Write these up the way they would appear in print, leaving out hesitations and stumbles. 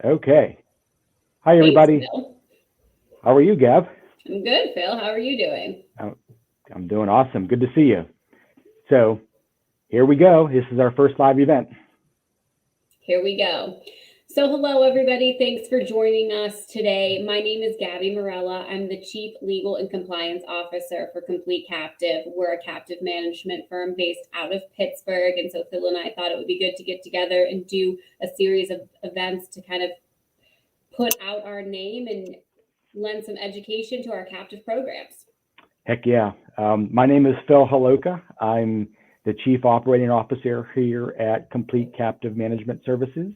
Okay. Hi, Thanks, everybody. Phil. How are you, Gab? I'm good, Phil. How are you doing? I'm I'm doing awesome. Good to see you. So here we go. This is our first live event. Here we go. So, hello, everybody. Thanks for joining us today. My name is Gabby Morella. I'm the Chief Legal and Compliance Officer for Complete Captive. We're a captive management firm based out of Pittsburgh. And so, Phil and I thought it would be good to get together and do a series of events to kind of put out our name and lend some education to our captive programs. Heck yeah. My name is Phil Haloka. I'm the Chief Operating Officer here at Complete Captive Management Services.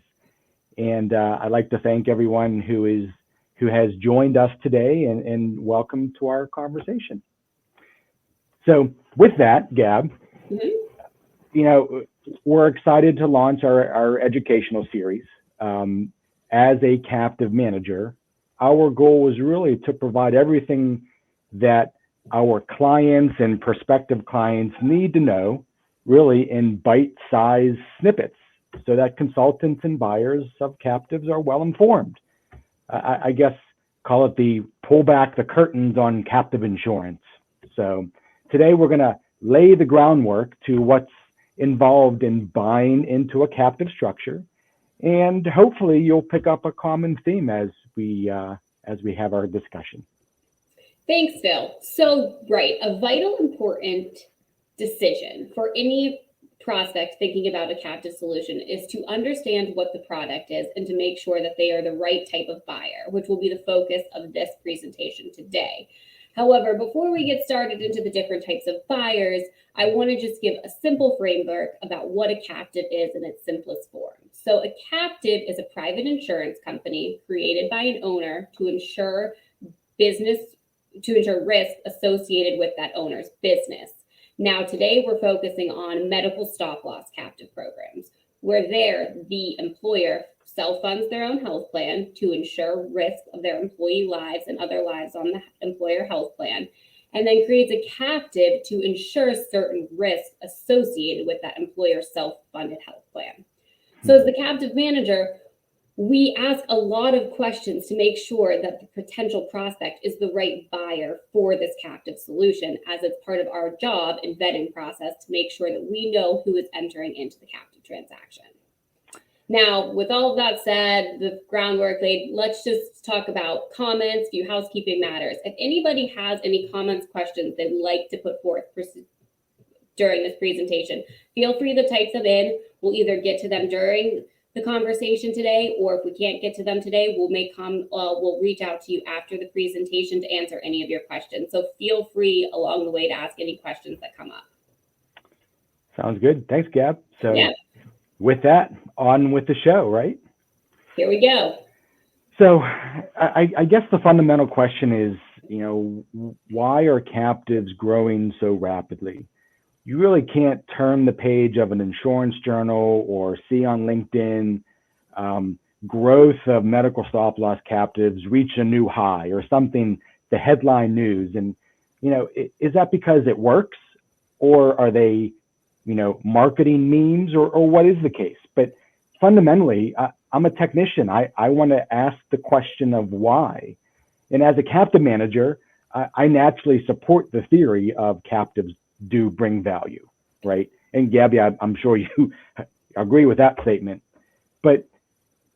And I'd like to thank everyone who has joined us today and welcome to our conversation. So with that, Gab, Mhm. you know, we're excited to launch our educational series. As a captive manager, our goal was really to provide everything that our clients and prospective clients need to know, really in bite-sized snippets, so that consultants and buyers of captives are well informed. I guess call it the pull back the curtains on captive insurance. So today we're going to lay the groundwork to what's involved in buying into a captive structure, and hopefully you'll pick up a common theme as we have our discussion. Thanks, Phil. So, right, a vital important decision for any prospect thinking about a captive solution is to understand what the product is and to make sure that they are the right type of buyer, which will be the focus of this presentation today. However, before we get started into the different types of buyers, I want to just give a simple framework about what a captive is in its simplest form. So, a captive is a private insurance company created by an owner business to ensure risk associated with that owner's business. Now, today we're focusing on medical stop loss captive programs, where the employer self funds their own health plan to ensure risk of their employee lives and other lives on the employer health plan, and then creates a captive to ensure certain risks associated with that employer self funded health plan. So, as the captive manager, we ask a lot of questions to make sure that the potential prospect is the right buyer for this captive solution, as it's part of our job and vetting process to make sure that we know who is entering into the captive transaction. Now, with all of that said, the groundwork laid, let's just talk about comments, few housekeeping matters. If anybody has any comments, questions they'd like to put forth during this presentation, feel free to type them in. We'll either get to them during the conversation today, or if we can't get to them today, we'll reach out to you after the presentation to answer any of your questions. So feel free along the way to ask any questions that come up. Sounds good. Thanks, Gab. So Yeah, with that, on with the show, right? here we go. So I guess the fundamental question is, why are captives growing so rapidly? You really can't turn the page of an insurance journal or see on LinkedIn growth of medical stop loss captives reach a new high or something, the headline news. And, is that because it works, or are they, marketing memes, or what is the case? But fundamentally, I'm a technician. I want to ask the question of why. And as a captive manager, I naturally support the theory of captives do bring value, right? And Gabby, I'm sure you agree with that statement. But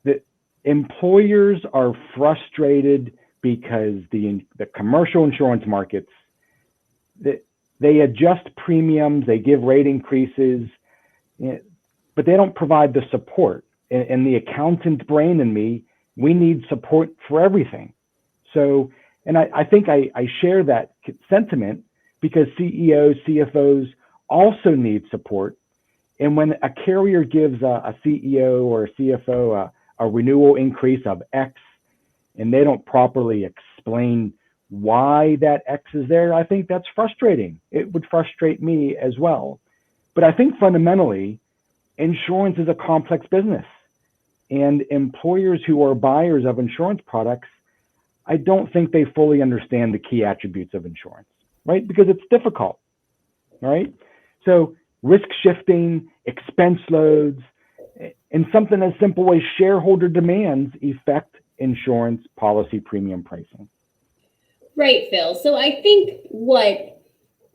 the employers are frustrated because the commercial insurance markets, they adjust premiums, they give rate increases, but they don't provide the support. And the accountant brain in me, we need support for everything. So, and I think I share that sentiment because CEOs, CFOs also need support. And when a carrier gives a CEO or a CFO a renewal increase of X, and they don't properly explain why that X is there, I think that's frustrating. It would frustrate me as well. But I think fundamentally, insurance is a complex business. And employers who are buyers of insurance products, I don't think they fully understand the key attributes of insurance, right? Because it's difficult, right? So risk shifting, expense loads, And something as simple as shareholder demands affect insurance policy premium pricing. Right, Phil. So I think what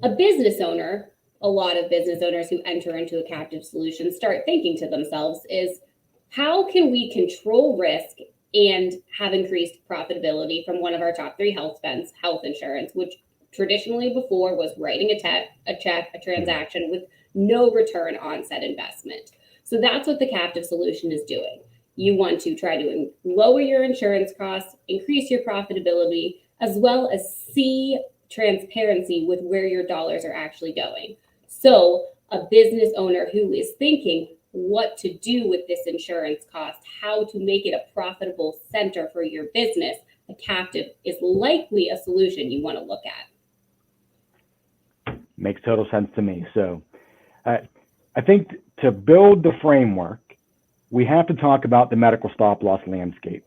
a business owner, a lot of business owners who enter into a captive solution start thinking to themselves is, how can we control risk and have increased profitability from one of our top three health spends, health insurance, which traditionally before was writing a check, a transaction with no return on said investment. So that's what the captive solution is doing. You want to try to lower your insurance costs, increase your profitability, as well as see transparency with where your dollars are actually going. So a business owner who is thinking what to do with this insurance cost, how to make it a profitable center for your business, a captive is likely a solution you want to look at. Makes total sense to me. So I think to build the framework, we have to talk about the medical stop loss landscape.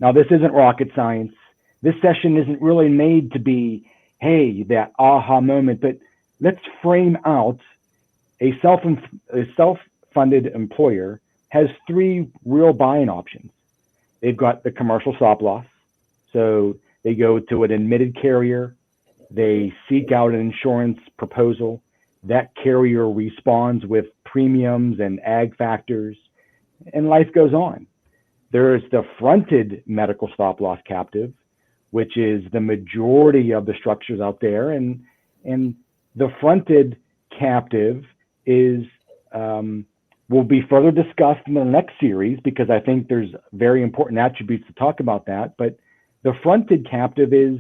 Now, this isn't rocket science. This session isn't really made to be, hey, that aha moment, but let's frame out a self-funded employer has three real buying options. They've got the commercial stop loss. So they go to an admitted carrier, they seek out an insurance proposal, that carrier responds with premiums and ag factors, and life goes on. There's the fronted medical stop loss captive, which is the majority of the structures out there, and the fronted captive is will be further discussed in the next series, because I think there's very important attributes to talk about that. But the fronted captive is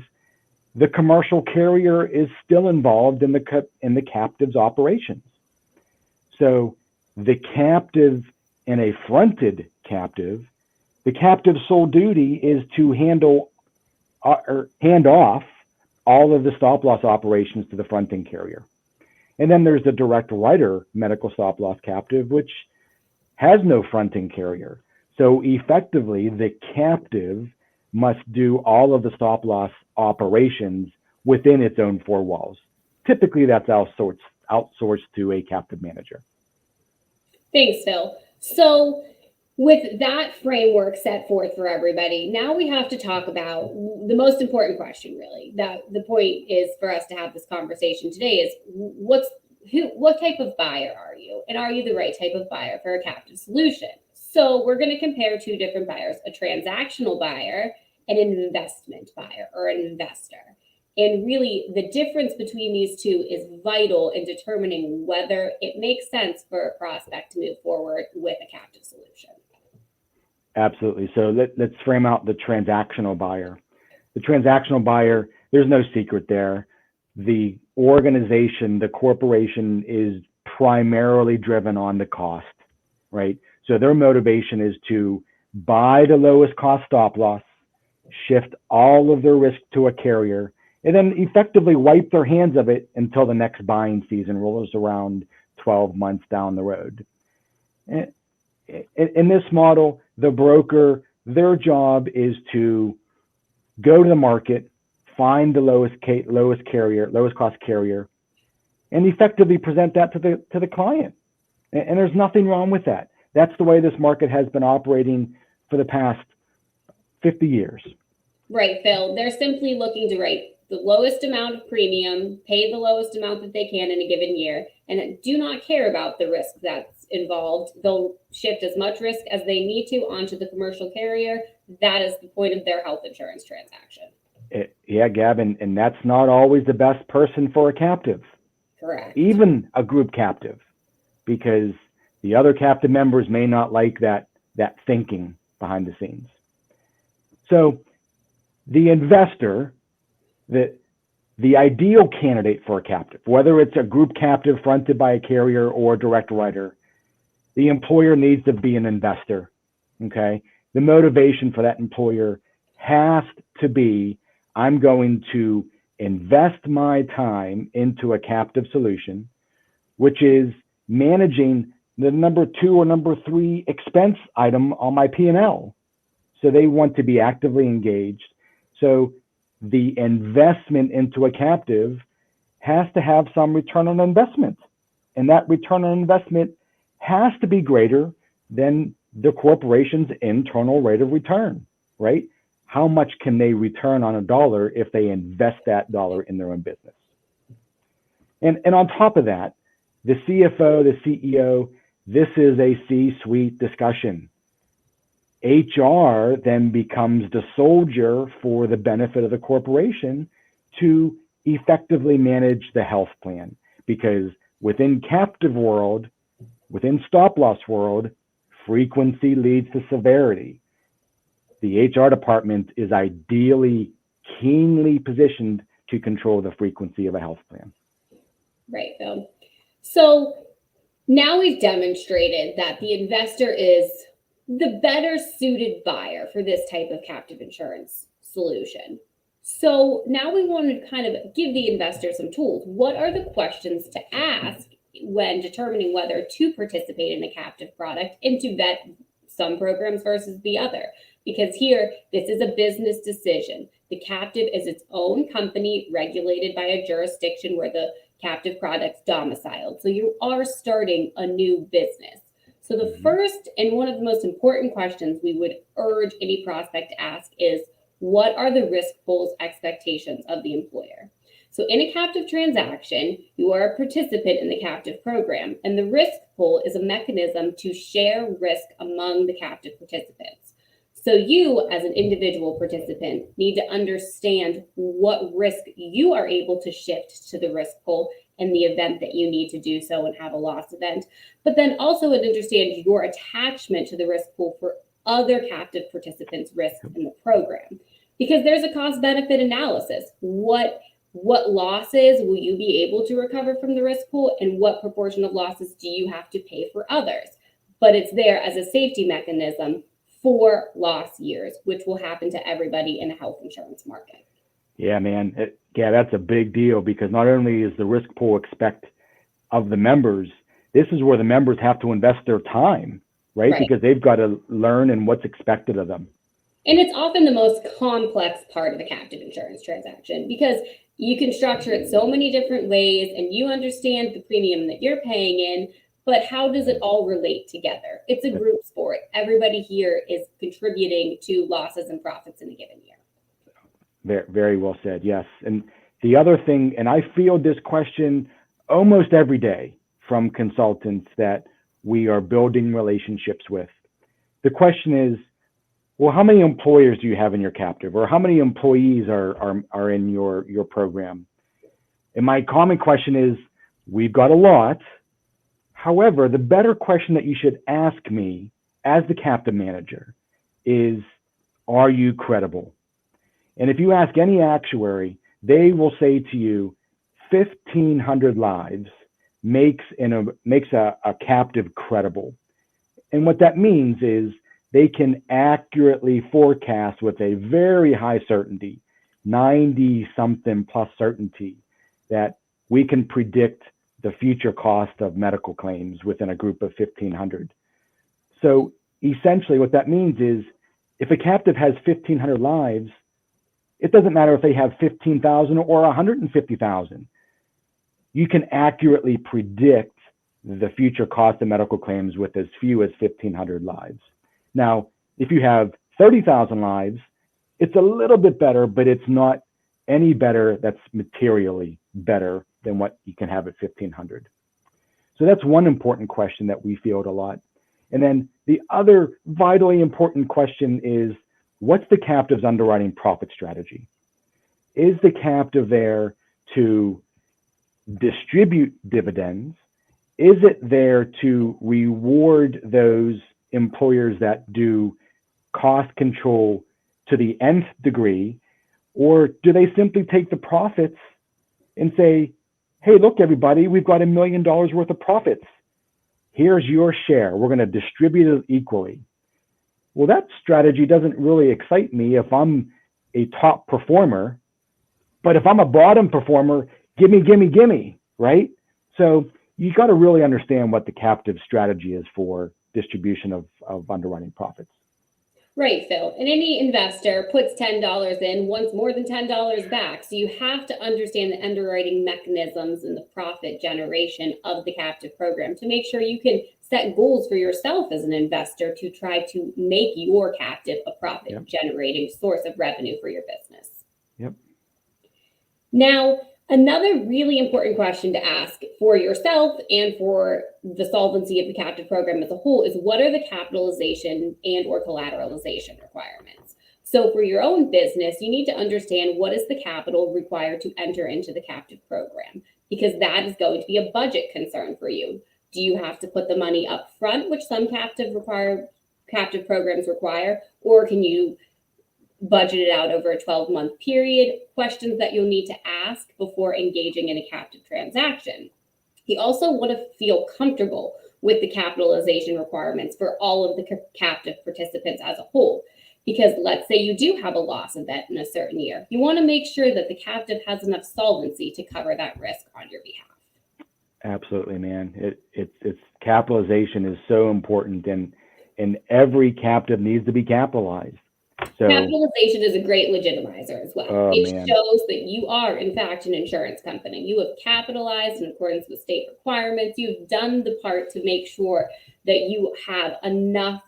the commercial carrier is still involved in the captive's operations. So the captive in a fronted captive, the captive's sole duty is to hand off all of the stop loss operations to the fronting carrier. And then there's the direct writer medical stop loss captive, which has no fronting carrier. So effectively, the captive must do all of the stop loss operations within its own four walls. Typically, that's outsourced to a captive manager. Thanks, Phil. So with that framework set forth for everybody, now we have to talk about the most important question, really. That the point is for us to have this conversation today is what type of buyer are you? And are you the right type of buyer for a captive solution? So we're going to compare two different buyers, a transactional buyer and an investment buyer or an investor. And really, the difference between these two is vital in determining whether it makes sense for a prospect to move forward with a captive solution. Absolutely. So let's frame out the transactional buyer. The transactional buyer, there's no secret there. The organization, the corporation is primarily driven on the cost, right? So their motivation is to buy the lowest cost stop loss, shift all of their risk to a carrier, and then effectively wipe their hands of it until the next buying season rolls around 12 months down the road. In this model, the broker, their job is to go to the market, find the lowest cost carrier, and effectively present that to the client. And there's nothing wrong with that. That's the way this market has been operating for the past 50 years. Right, Phil. They're simply looking to write the lowest amount of premium, pay the lowest amount that they can in a given year, and do not care about the risk that's involved. They'll shift as much risk as they need to onto the commercial carrier. That is the point of their health insurance transaction. Yeah, Gavin, and that's not always the best person for a captive. Correct. Even a group captive, because the other captive members may not like that thinking behind the scenes. So the investor, the ideal candidate for a captive, whether it's a group captive fronted by a carrier or a direct writer, the employer needs to be an investor, okay? The motivation for that employer has to be, I'm going to invest my time into a captive solution, which is managing the number 2 or number 3 expense item on my P&L. So they want to be actively engaged. So the investment into a captive has to have some return on investment. And that return on investment has to be greater then the corporation's internal rate of return, right? How much can they return on a dollar if they invest that dollar in their own business? And on top of that, the CFO, the CEO, this is a C-suite discussion. HR then becomes the soldier for the benefit of the corporation to effectively manage the health plan. Because within captive world, within stop loss world, frequency leads to severity. The HR department is ideally keenly positioned to control the frequency of a health plan. Right, Phil. So now we've demonstrated that the investor is the better suited buyer for this type of captive insurance solution. So now we want to kind of give the investor some tools. What are the questions to ask when determining whether to participate in a captive product and to vet some programs versus the other? Because here, this is a business decision. The captive is its own company regulated by a jurisdiction where the captive product's domiciled. So you are starting a new business. So the first and one of the most important questions we would urge any prospect to ask is, what are the risk pool's expectations of the employer? So in a captive transaction, you are a participant in the captive program, and the risk pool is a mechanism to share risk among the captive participants. So you, as an individual participant, need to understand what risk you are able to shift to the risk pool in the event that you need to do so and have a loss event, but then also understand your attachment to the risk pool for other captive participants' risk in the program. Because there's a cost-benefit analysis. What losses will you be able to recover from the risk pool, and what proportion of losses do you have to pay for others? But it's there as a safety mechanism for loss years, which will happen to everybody in a health insurance market. Yeah, man. That's a big deal, because not only is the risk pool expect of the members, this is where the members have to invest their time, right? Because they've got to learn and what's expected of them. And it's often the most complex part of a captive insurance transaction, because you can structure it so many different ways and you understand the premium that you're paying in, but how does it all relate together? It's a group sport. Everybody here is contributing to losses and profits in a given year. Very, very well said, yes. And the other thing, and I field this question almost every day from consultants that we are building relationships with. The question is, well, how many employers do you have in your captive, or how many employees are in your program? And my common question is, we've got a lot. However, the better question that you should ask me as the captive manager is, are you credible? And if you ask any actuary, they will say to you, 1,500 lives makes a captive credible. And what that means is they can accurately forecast with a very high certainty, 90-something plus certainty, that we can predict the future cost of medical claims within a group of 1,500. So essentially what that means is, if a captive has 1,500 lives, it doesn't matter if they have 15,000 or 150,000. You can accurately predict the future cost of medical claims with as few as 1,500 lives. Now, if you have 30,000 lives, it's a little bit better, but it's not any better that's materially better than what you can have at 1,500. So that's one important question that we field a lot. And then the other vitally important question is, what's the captive's underwriting profit strategy? Is the captive there to distribute dividends? Is it there to reward those employers that do cost control to the nth degree? Or do they simply take the profits and say, hey, look, everybody, we've got $1 million worth of profits. Here's your share. We're going to distribute it equally. Well, that strategy doesn't really excite me if I'm a top performer, but if I'm a bottom performer, gimme, right? So you got to really understand what the captive strategy is for distribution of underwriting profits. Right, Phil. And any investor puts $10 in, wants more than $10 back. So you have to understand the underwriting mechanisms and the profit generation of the captive program to make sure you can set goals for yourself as an investor to try to make your captive a profit generating source of revenue for your business. Yep. Now, another really important question to ask for yourself and for the solvency of the captive program as a whole is, what are the capitalization and or collateralization requirements? So for your own business, you need to understand what is the capital required to enter into the captive program, because that is going to be a budget concern for you. Do you have to put the money up front, which some captive programs require, or can you budget it out over a 12-month period? Questions that you'll need to ask before engaging in a captive transaction. You also want to feel comfortable with the capitalization requirements for all of the captive participants as a whole. Because let's say you do have a loss event in a certain year, you want to make sure that the captive has enough solvency to cover that risk on your behalf. Absolutely, man. It's capitalization is so important, and every captive needs to be capitalized. So, capitalization is a great legitimizer as well. It man. shows that you are, in fact, an insurance company. You have capitalized in accordance with state requirements. You've done the part to make sure that you have enough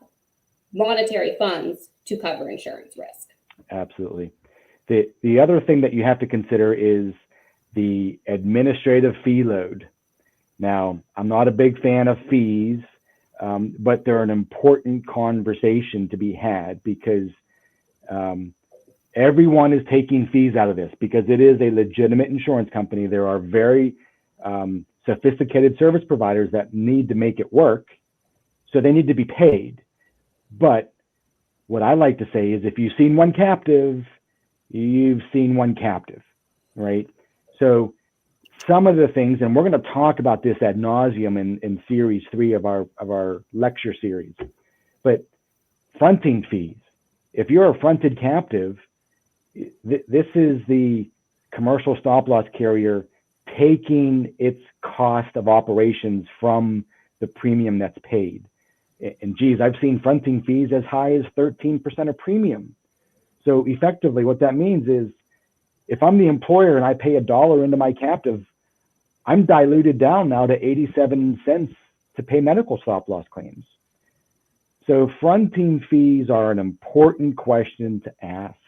monetary funds to cover insurance risk. Absolutely. The other thing that you have to consider is the administrative fee load. Now, I'm not a big fan of fees, but they're an important conversation to be had, because everyone is taking fees out of this because it is a legitimate insurance company. There are very sophisticated service providers that need to make it work, so they need to be paid. But what I like to say is, if you've seen one captive, you've seen one captive, right? So some of the things, and we're going to talk about this ad nauseum in series 3 of our lecture series, but fronting fees. If you're a fronted captive, this is the commercial stop loss carrier taking its cost of operations from the premium that's paid. And geez, I've seen fronting fees as high as 13% of premium. So effectively what that means is, if I'm the employer and I pay $1 into my captive, I'm diluted down now to 87 cents to pay medical stop loss claims. So fronting fees are an important question to ask.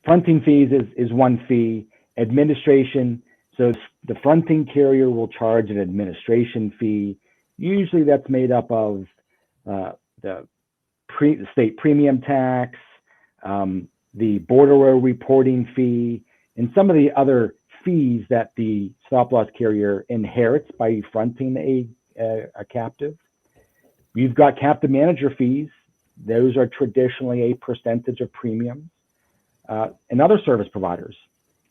Fronting fees is one fee. Administration, so the fronting carrier will charge an administration fee. Usually that's made up of the state premium tax, the bordereau reporting fee, and some of the other fees that the stop loss carrier inherits by fronting a captive. You've got captive manager fees. Those are traditionally a percentage of premiums. And other service providers,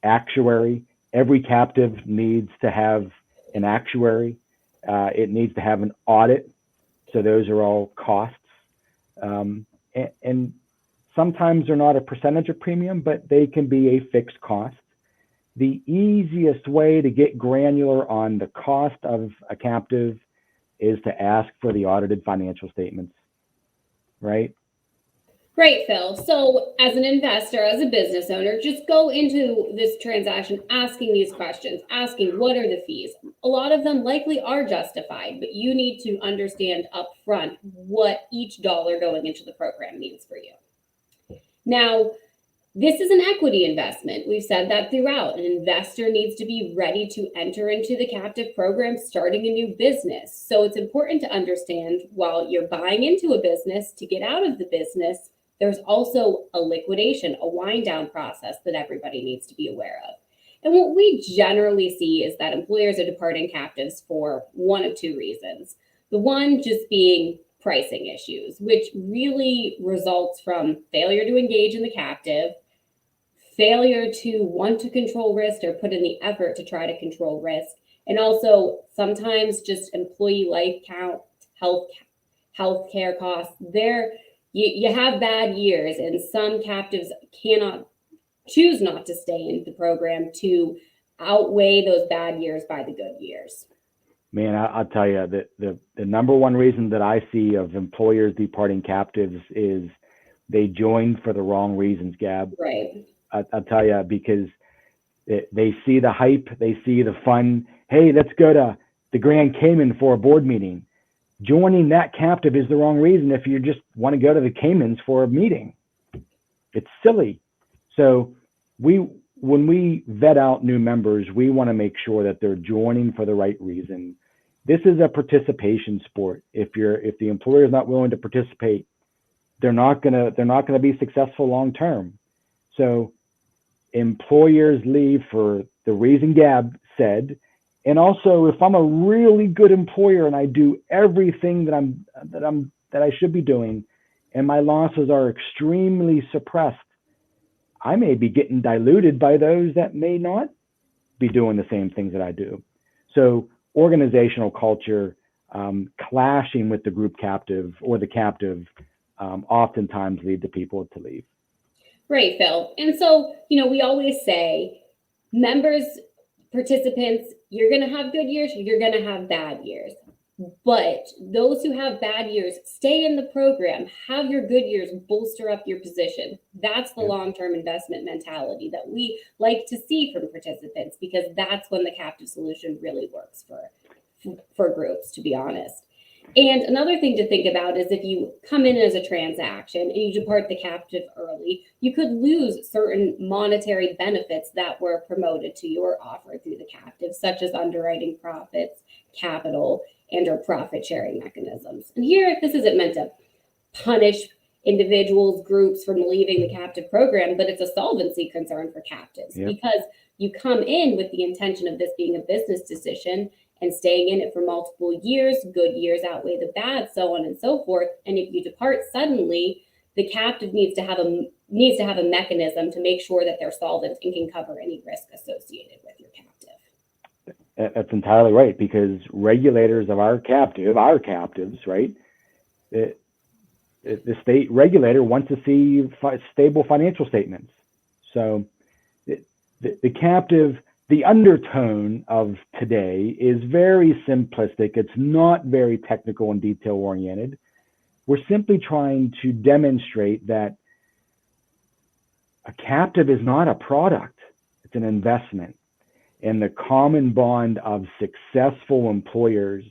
actuary. Every captive needs to have an actuary. It needs to have an audit. So those are all costs. And sometimes they're not a percentage of premium, but they can be a fixed cost. The easiest way to get granular on the cost of a captive is to ask for the audited financial statements, right? Great, Phil. So as an investor, as a business owner, just go into this transaction asking these questions, asking what are the fees. A lot of them likely are justified, but you need to understand upfront what each dollar going into the program means for you. Now, this is an equity investment. We've said that throughout. An investor needs to be ready to enter into the captive program starting a new business. So it's important to understand, while you're buying into a business, to get out of the business, there's also a liquidation, a wind down process that everybody needs to be aware of. And what we generally see is that employers are departing captives for one of two reasons. The one just being pricing issues, which really results from failure to engage in the captive, failure to want to control risk or put in the effort to try to control risk, and also sometimes just employee life count, health care costs. You have bad years, and some captives choose not to stay in the program to outweigh those bad years by the good years. Man, I'll tell you that the number one reason that I see of employers departing captives is they joined for the wrong reasons, Gab. Right. I'll tell you, because they see the hype, they see the fun. Hey, let's go to the Grand Cayman for a board meeting. Joining that captive is the wrong reason if you just want to go to the Caymans for a meeting. It's silly. So when we vet out new members, we want to make sure that they're joining for the right reason. This is a participation sport. If the employer is not willing to participate, they're not gonna be successful long term. So employers leave for the reason Gab said, and also if I'm a really good employer and I do everything that I should be doing, and my losses are extremely suppressed, I may be getting diluted by those that may not be doing the same things that I do. So organizational culture clashing with the group captive or the captive oftentimes lead to people to leave. Right, Phil. And so, we always say members, participants, you're going to have good years, you're going to have bad years. But those who have bad years, stay in the program, have your good years bolster up your position. That's the long-term investment mentality that we like to see from participants, because that's when the captive solution really works for groups, to be honest. And another thing to think about is if you come in as a transaction and you depart the captive early, you could lose certain monetary benefits that were promoted to you or offered through the captive, such as underwriting profits, capital, and or profit sharing mechanisms. And here, this isn't meant to punish individuals, groups from leaving the captive program, but it's a solvency concern for captives because you come in with the intention of this being a business decision and staying in it for multiple years. Good years outweigh the bad, so on and so forth. And if you depart suddenly, the captive needs to have a mechanism to make sure that they're solvent and can cover any risk associated with your captive. That's entirely right, because regulators of our captives, right? The state regulator wants to see stable financial statements. So the captive, the undertone of today is very simplistic. It's not very technical and detail oriented. We're simply trying to demonstrate that a captive is not a product, it's an investment. And the common bond of successful employers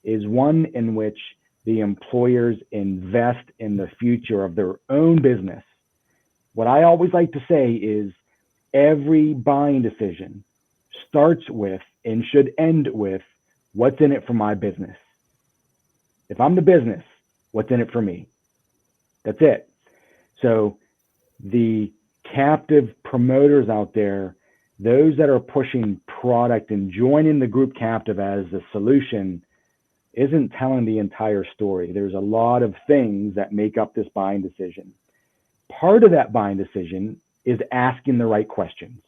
is one in which the employers invest in the future of their own business. What I always like to say is every buying decision starts with and should end with what's in it for my business. If I'm the business, what's in it for me? That's it. So the captive promoters out there, those that are pushing product and joining the group captive as a solution, isn't telling the entire story. There's a lot of things that make up this buying decision. Part of that buying decision is asking the right questions.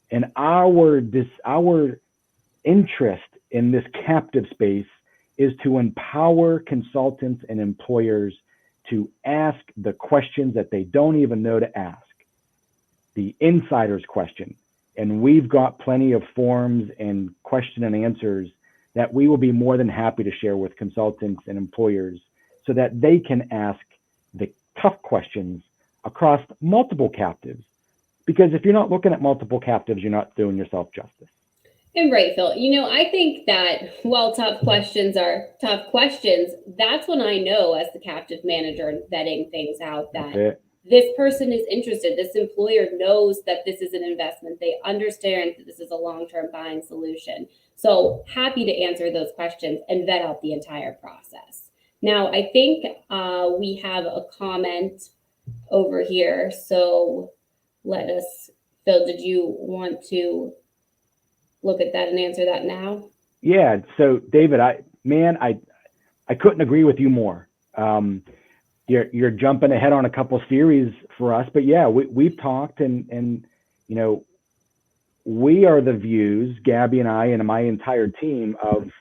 And our interest in this captive space is to empower consultants and employers to ask the questions that they don't even know to ask, the insider's question. And we've got plenty of forms and question and answers that we will be more than happy to share with consultants and employers so that they can ask the tough questions across multiple captives. Because if you're not looking at multiple captives, you're not doing yourself justice. And right, Phil, I think that while tough questions are tough questions, that's when I know as the captive manager and vetting things out that this person is interested. This employer knows that this is an investment. They understand that this is a long-term buying solution. So happy to answer those questions and vet out the entire process. Now, I think we have a comment over here. So Phil, did you want to look at that and answer that now? Yeah. So David, I couldn't agree with you more. You're jumping ahead on a couple series for us, but yeah, we've talked and we are the views, Gabby and I and my entire team, of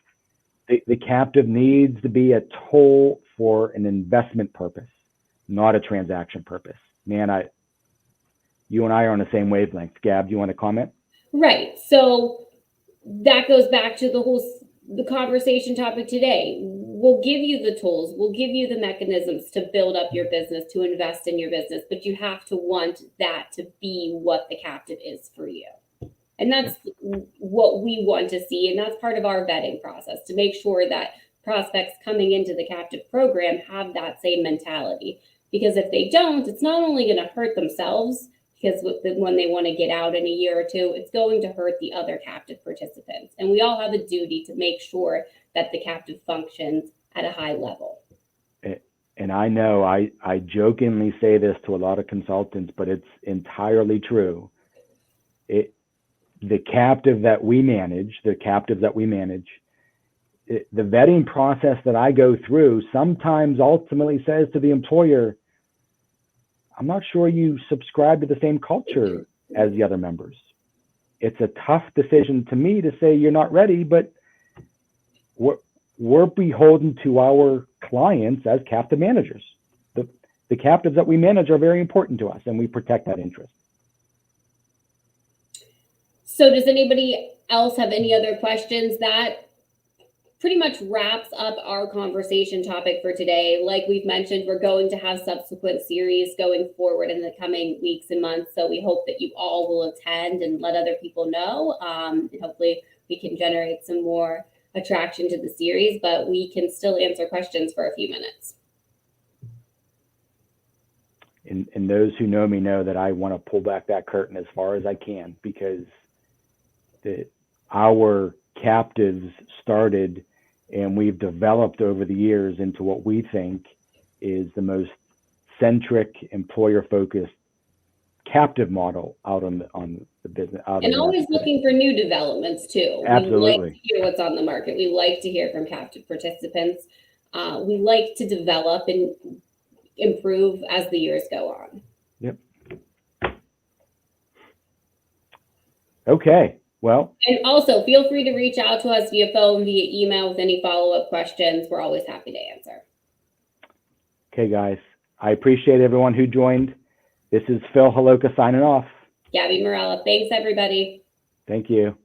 the captive needs to be a tool for an investment purpose, not a transaction purpose. Man, you and I are on the same wavelength. Gab, do you want to comment? Right. So that goes back to the whole the conversation topic today. We'll give you the tools, we'll give you the mechanisms to build up your business, to invest in your business, but you have to want that to be what the captive is for you. And that's what we want to see. And that's part of our vetting process, to make sure that prospects coming into the captive program have that same mentality. Because if they don't, it's not only going to hurt themselves, because when they want to get out in a year or two, it's going to hurt the other captive participants. And we all have a duty to make sure that the captive functions at a high level. And I know I jokingly say this to a lot of consultants, but it's entirely true. The captive that we manage, the vetting process that I go through sometimes ultimately says to the employer, I'm not sure you subscribe to the same culture as the other members. It's a tough decision to me to say you're not ready, but we're beholden to our clients as captive managers. The captives that we manage are very important to us, and we protect that interest. So does anybody else have any other questions? That pretty much wraps up our conversation topic for today. Like we've mentioned, we're going to have subsequent series going forward in the coming weeks and months. So we hope that you all will attend and let other people know. And hopefully we can generate some more attraction to the series, but we can still answer questions for a few minutes. And those who know me know that I want to pull back that curtain as far as I can, because our captives started and we've developed over the years into what we think is the most centric, employer-focused captive model out on the business. And always looking for new developments too. Absolutely. We like to hear what's on the market. We like to hear from captive participants. We like to develop and improve as the years go on. Yep. Okay. Well, and also feel free to reach out to us via phone, via email with any follow-up questions. We're always happy to answer. Okay, guys. I appreciate everyone who joined. This is Phil Haloka signing off. Gabby Morella. Thanks, everybody. Thank you.